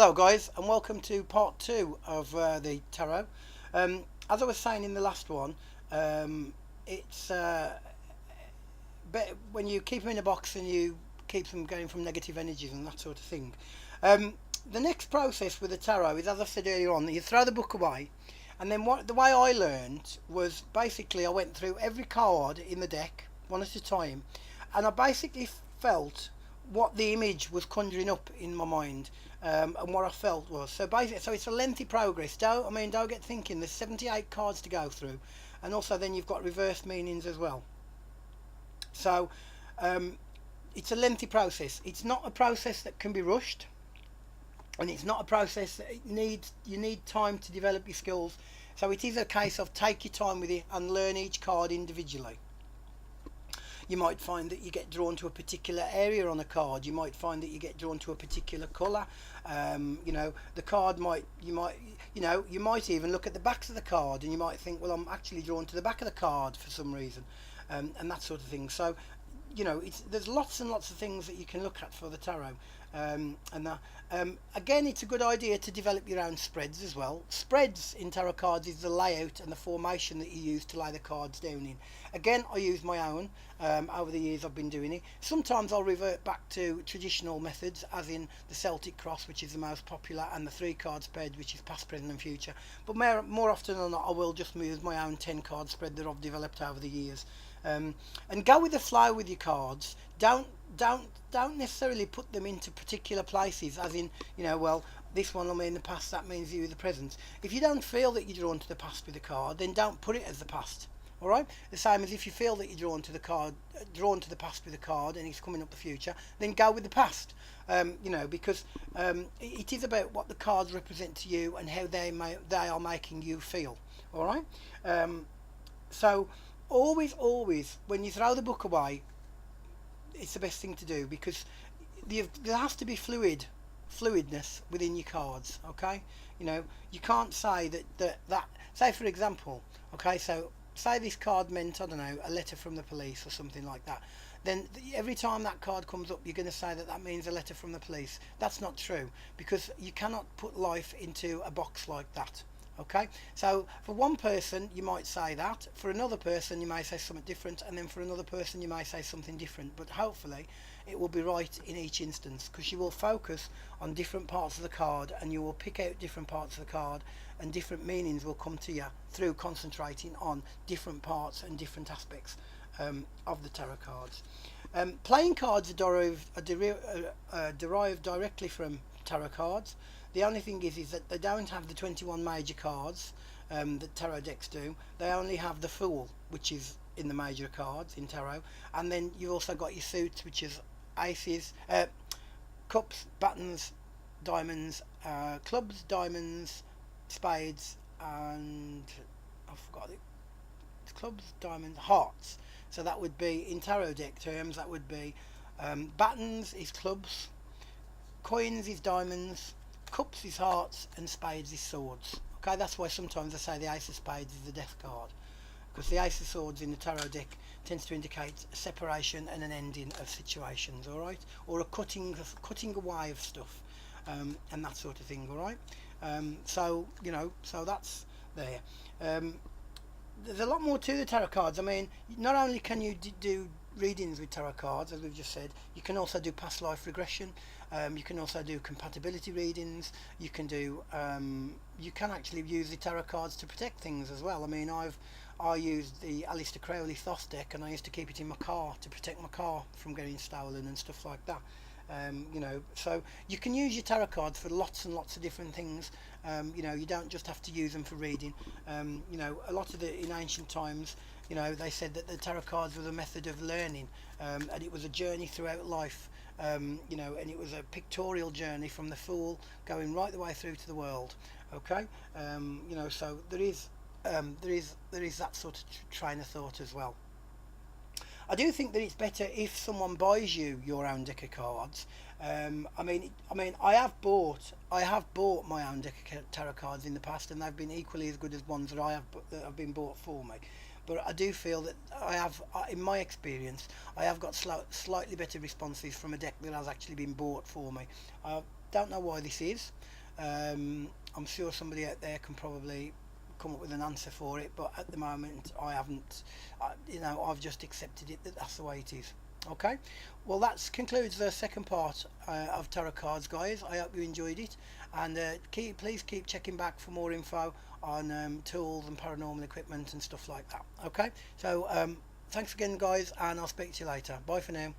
Hello, guys, and welcome to part two of the tarot. As I was saying in the last one, it's when you keep them in a box and you keep them going from negative energies and that sort of thing. Um, the next process with the tarot is, as I said earlier on, you throw the book away, and then the way I learned was basically I went through every card in the deck one at a time, and I basically felt what the image was conjuring up in my mind, and what I felt was so it's a lengthy progress. Don't get thinking there's 78 cards to go through, and also then you've got reverse meanings as well. So um, it's a lengthy process. It's not a process that can be rushed, and it's not a process that you need time to develop your skills. So it is a case of take your time with it and learn each card individually. You might find that you get drawn to a particular area on a card. You might find that you get drawn to a particular colour. The card you might even look at the backs of the card and you might think, well, I'm actually drawn to the back of the card for some reason, and that sort of thing. So, there's lots and lots of things that you can look at for the tarot. Again, it's a good idea to develop your own spreads as well. Spreads in tarot cards is the layout and the formation that you use to lay the cards down in. Again, I use my own. Over the years I've been doing it. Sometimes I'll revert back to traditional methods, as in the Celtic cross, which is the most popular, and the 3 card spread, which is past, present and future. But more often than not, I will just use my own 10 card spread that I've developed over the years. And go with the flow with your cards. Don't necessarily put them into particular places, as in, this one will mean the past, that means you the present. If you don't feel that you're drawn to the past with the card, then don't put it as the past. All right. The same as if you feel that you're drawn to the past with the card, and it's coming up the future, then go with the past. Because it is about what the cards represent to you and how they are making you feel. All right. So always, when you throw the book away, it's the best thing to do, because there has to be fluidness within your cards. Okay. You can't say that say, for example, okay, so say this card meant, I don't know, a letter from the police or something like that. Then every time that card comes up, you're going to say that means a letter from the police. That's not true, because you cannot put life into a box like that. Okay, so for one person you might say that, for another person you may say something different, and then for another person you may say something different, but hopefully it will be right in each instance, because you will focus on different parts of the card and you will pick out different parts of the card, and different meanings will come to you through concentrating on different parts and different aspects of the tarot cards. Playing cards are derived directly from tarot cards. The only thing is that they don't have the 21 major cards that tarot decks do. They only have the Fool, which is in the major cards in tarot, and then you've also got your suits, which is aces, cups, buttons, diamonds, clubs, diamonds, spades, and I forgot it. It's clubs, diamonds, hearts. So that would be, in tarot deck terms, that would be buttons is clubs, coins is diamonds, cups is hearts, and spades is swords. Okay, that's why sometimes I say the ace of spades is the death card, because the ace of swords in the tarot deck tends to indicate a separation and an ending of situations, all right, or a cutting away of stuff, and that sort of thing, all right. So that's there. There's a lot more to the tarot cards. I mean, not only can you do readings with tarot cards, as we've just said, you can also do past life regression. You can also do compatibility readings. You can actually use the tarot cards to protect things as well. I mean, I used the Aleister Crowley Thoth deck, and I used to keep it in my car to protect my car from getting stolen and stuff like that. So you can use your tarot cards for lots and lots of different things. You don't just have to use them for reading. A lot of in ancient times, they said that the tarot cards was a method of learning, and it was a journey throughout life. And it was a pictorial journey from the Fool going right the way through to the world. Okay, so there is that sort of train of thought as well. I do think that it's better if someone buys you your own deck of cards. I have bought my own deck of tarot cards in the past, and they've been equally as good as ones that have been bought for me. But I do feel that in my experience, I have got slightly better responses from a deck that has actually been bought for me. Don't know why this is. I'm sure somebody out there can probably come up with an answer for it, but at the moment I haven't. I've just accepted it that that's the way it is. Okay, well that concludes the second part of tarot cards, guys. I hope you enjoyed it, and please keep checking back for more info on tools and paranormal equipment and stuff like that. Okay, so thanks again, guys, and I'll speak to you later. Bye for now.